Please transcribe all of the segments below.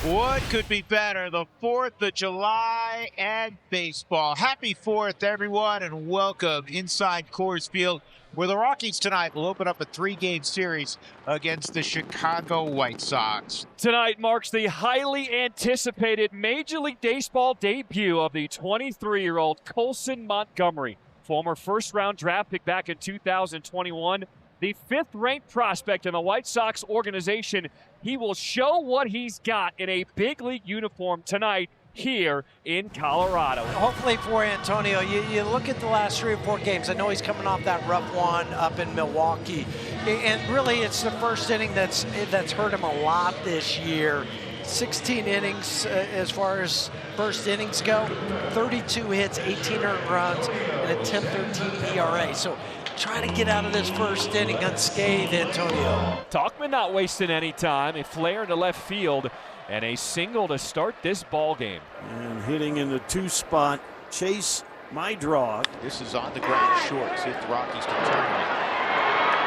What could be better? The 4th of July and baseball. Happy 4th, everyone, and welcome inside Coors Field, where the Rockies tonight will open up a 3-game series against the Chicago White Sox. Tonight marks the highly anticipated Major League Baseball debut of the 23-year-old Colson Montgomery, former first-round draft pick back in 2021. The 5th-ranked prospect in the White Sox organization. He will show what he's got in a big league uniform tonight here in Colorado. Hopefully for Antonio, you look at the last 3 or 4 games. I know he's coming off that rough one up in Milwaukee. And really, it's the first inning that's hurt him a lot this year. 16 innings as far as first innings go, 32 hits, 18 earned runs, and a 10.13 ERA. So trying to get out of this first inning unscathed, Antonio. Tauchman not wasting any time. A flare into left field and a single to start this ball game. And hitting in the 2 spot, Chase Maidra. This is on the ground short. See if the Rockies can turn it.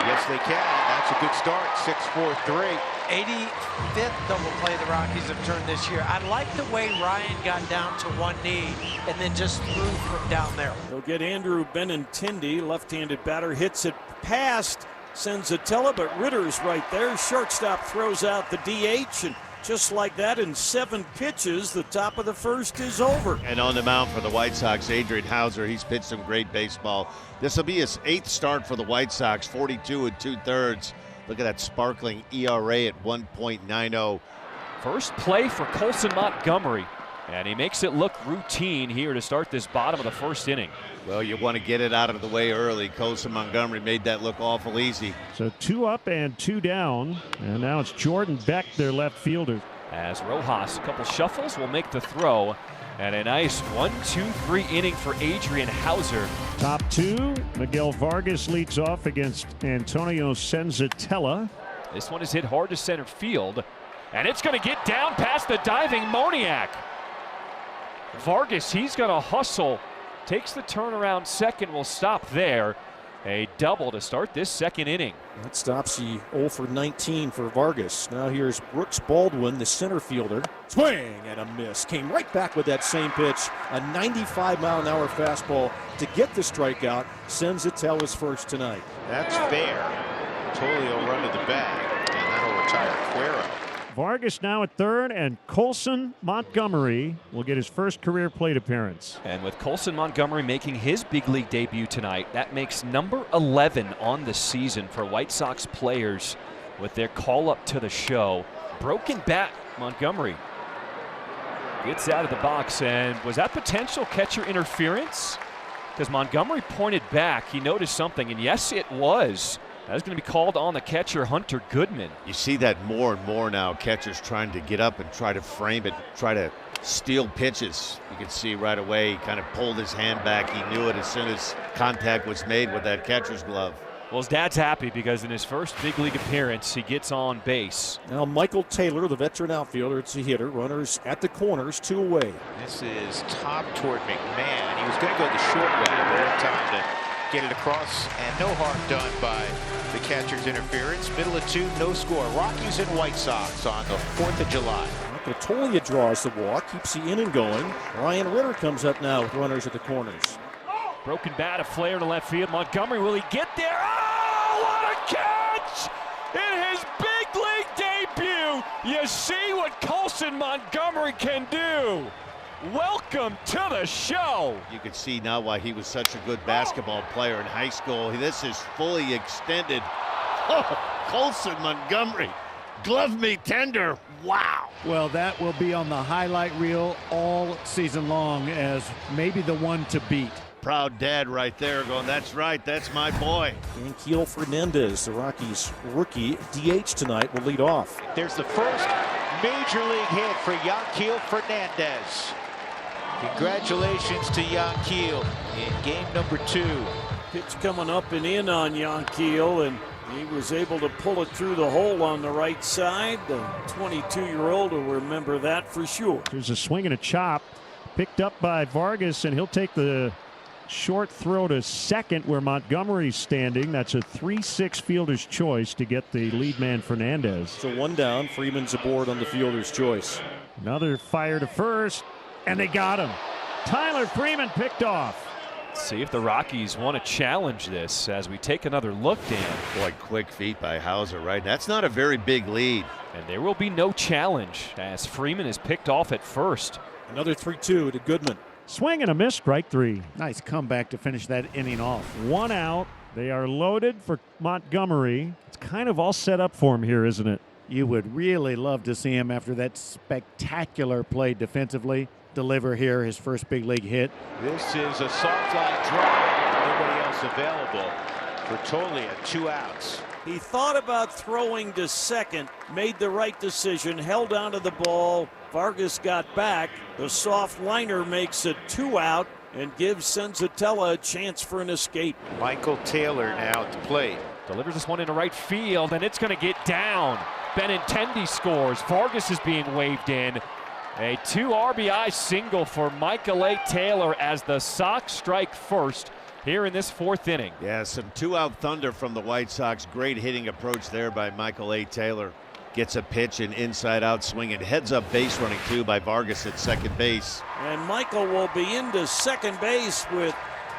Yes, they can. That's a good start. 6-4-3. 85th double play the Rockies have turned this year. I like the way Ryan got down to one knee and then just threw from down there. They'll get Andrew Benintendi, left-handed batter, hits it past Senzatella, but Ritter's right there. Shortstop throws out the DH, and just like that, in 7 pitches, the top of the first is over. And on the mound for the White Sox, Adrian Houser. He's pitched some great baseball. This will be his 8th start for the White Sox, 42 2/3. Look at that sparkling ERA at 1.90. First play for Colson Montgomery, and he makes it look routine here to start this bottom of the first inning. Well, you want to get it out of the way early. Colson Montgomery made that look awful easy. So 2 up and 2 down, and now it's Jordan Beck, their left fielder. As Rojas, a couple shuffles, will make the throw. And a nice 1-2-3 inning for Adrian Houser. Top 2, Miguel Vargas leads off against Antonio Senzatella. This one is hit hard to center field, and it's going to get down past the diving Moniak. Vargas, he's going to hustle, takes the turnaround second, will stop there. A double to start this second inning. That stops the 0 for 19 for Vargas. Now here's Brooks Baldwin, the center fielder. Swing and a miss. Came right back with that same pitch. A 95-mile-an-hour fastball to get the strikeout. Senzatella's first tonight. That's fair. Toglia will run to the bag, and that'll retire Quero. Vargas now at third, and Colson Montgomery will get his first career plate appearance. And with Colson Montgomery making his big league debut tonight, that makes number 11 on the season for White Sox players with their call up to the show. Broken bat, Montgomery gets out of the box, and was that potential catcher interference? Because Montgomery pointed back, he noticed something, and yes, it was. That's going to be called on the catcher, Hunter Goodman. You see that more and more now, catchers trying to get up and try to frame it, try to steal pitches. You can see right away he kind of pulled his hand back. He knew it as soon as contact was made with that catcher's glove. Well, his dad's happy because in his first big league appearance, he gets on base. Now Michael Taylor, the veteran outfielder, it's a hitter. Runners at the corners, 2 away. This is top toward McMahon. He was going to go the short way, but in time to get it across, and no harm done by the catcher's interference. Middle of 2, no score. Rockies and White Sox on the 4th of July. Michael Toglia draws the walk, keeps the inning going. Ryan Ritter comes up now with runners at the corners. Broken bat, a flare to left field. Montgomery, will he get there? Oh, what a catch! In his big league debut, you see what Colson Montgomery can do. Welcome to the show. You can see now why he was such a good basketball player in high school. This is fully extended. Oh, Colson Montgomery. Glove me tender. Wow. Well, that will be on the highlight reel all season long as maybe the one to beat. Proud dad right there going, that's right, that's my boy. Yanquiel Fernandez, the Rockies rookie DH tonight, will lead off. There's the first major league hit for Yanquiel Fernandez. Congratulations to Yanquiel in game number 2. Pitch coming up and in on Yanquiel, and he was able to pull it through the hole on the right side. The 22-year-old will remember that for sure. There's a swing and a chop picked up by Vargas, and he'll take the short throw to second where Montgomery's standing. That's a 3-6 fielder's choice to get the lead man Fernandez. So one down. Freeman's aboard on the fielder's choice. Another fire to first, and they got him. Tyler Freeman picked off. See if the Rockies want to challenge this as we take another look, Dan. Boy, quick feet by Houser, right? That's not a very big lead. And there will be no challenge as Freeman is picked off at first. Another 3-2 to Goodman. Swing and a miss, strike three. Nice comeback to finish that inning off. One out. They are loaded for Montgomery. It's kind of all set up for him here, isn't it? You would really love to see him, after that spectacular play defensively, deliver here his first big league hit. This is a soft line drive. Nobody else available for Toglia. 2 outs. He thought about throwing to second, made the right decision, held onto the ball. Vargas got back. The soft liner makes a 2 out and gives Senzatella a chance for an escape. Michael Taylor now at the plate. Delivers this one into right field, and it's going to get down. Benintendi scores. Vargas is being waved in. A 2 RBI single for Michael A. Taylor as the Sox strike first here in this 4th inning. Yeah, some 2-out thunder from the White Sox. Great hitting approach there by Michael A. Taylor. Gets a pitch and inside-out swing and heads-up base running too by Vargas at second base. And Michael will be into second base with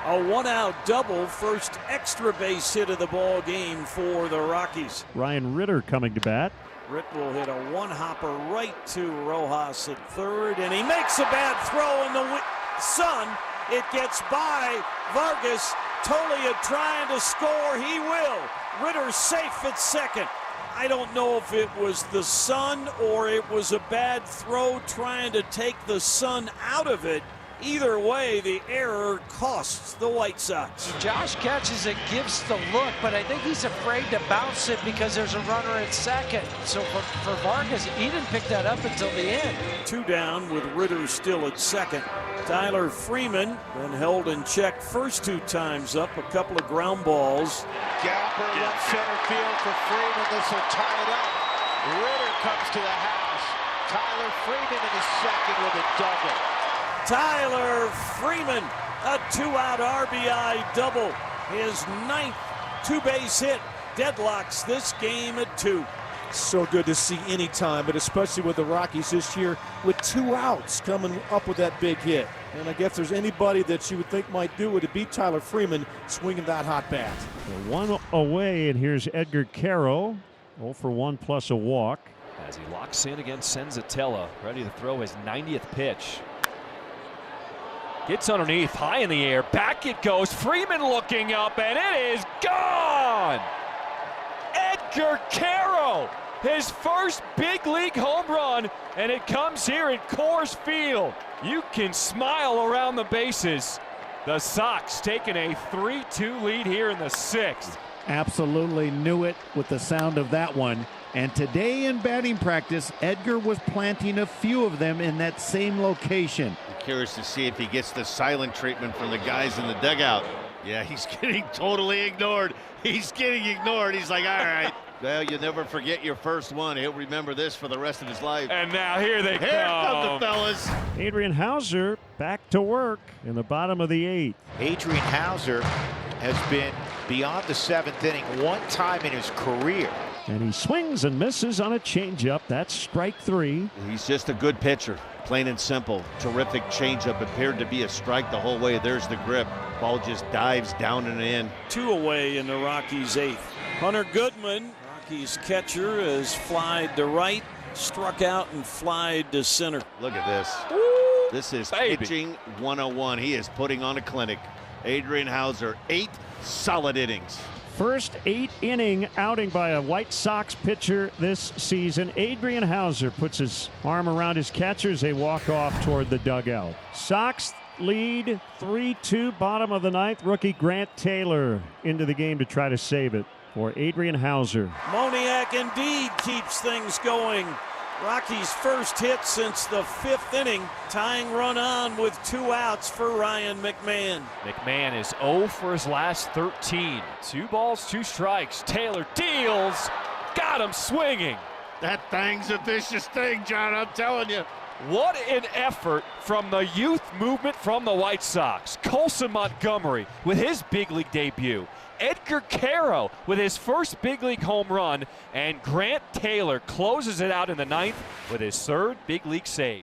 a 1-out double, first extra base hit of the ball game for the Rockies. Ryan Ritter coming to bat. Ritt will hit a 1-hopper right to Rojas at third, and he makes a bad throw in the sun. It gets by Vargas. Toglia trying to score. He will. Ritter's safe at second. I don't know if it was the sun or it was a bad throw trying to take the sun out of it. Either way, the error costs the White Sox. Josh catches it, gives the look, but I think he's afraid to bounce it because there's a runner at second. So for Vargas, he didn't pick that up until the end. 2 down with Ritter still at second. Tyler Freeman then held in check first 2 times up, a couple of ground balls. Gapper left center field for Freeman. This will tie it up. Ritter comes to the house. Tyler Freeman in his second with a double. Tyler Freeman, a 2-out RBI double. His 9th 2-base hit, deadlocks this game at 2. So good to see anytime, but especially with the Rockies this year with 2 outs coming up with that big hit. And I guess there's anybody that you would think might do it to beat Tyler Freeman swinging that hot bat. One away, and here's Edgar Quero. 0 for 1 plus a walk. As he locks in against Senzatella, ready to throw his 90th pitch. Gets underneath, high in the air, back it goes. Freeman looking up, and it is gone! Edgar Quero, his first big league home run, and it comes here at Coors Field. You can smile around the bases. The Sox taking a 3-2 lead here in the 6th. Absolutely knew it with the sound of that one. And today in batting practice, Edgar was planting a few of them in that same location. I'm curious to see if he gets the silent treatment from the guys in the dugout. Yeah, he's getting totally ignored. He's getting ignored. He's like, all right. Well, you never forget your first one. He'll remember this for the rest of his life. And now here they Here come the fellas. Adrian Houser back to work in the bottom of the 8th. Adrian Houser has been beyond the 7th inning one time in his career. And he swings and misses on a changeup. That's strike 3. He's just a good pitcher, plain and simple. Terrific changeup, appeared to be a strike the whole way. There's the grip. Ball just dives down and in. 2 away in the Rockies' 8th. Hunter Goodman, Rockies catcher, has flied to right, struck out and flied to center. Look at this. This is pitching 101. He is putting on a clinic. Adrian Houser, 8 solid innings. First 8-inning outing by a White Sox pitcher this season. Adrian Houser puts his arm around his catcher as they walk off toward the dugout. Sox lead 3-2, bottom of the 9th. Rookie Grant Taylor into the game to try to save it for Adrian Houser. Moniak indeed keeps things going. Rockies' first hit since the 5th inning, tying run on with 2 outs for Ryan McMahon. McMahon is 0 for his last 13. 2 balls, 2 strikes. Taylor deals. Got him swinging. That thing's a vicious thing, John, I'm telling you. What an effort from the youth movement from the White Sox. Colson Montgomery with his big league debut. Edgar Quero with his first big league home run. And Grant Taylor closes it out in the ninth with his third big league save.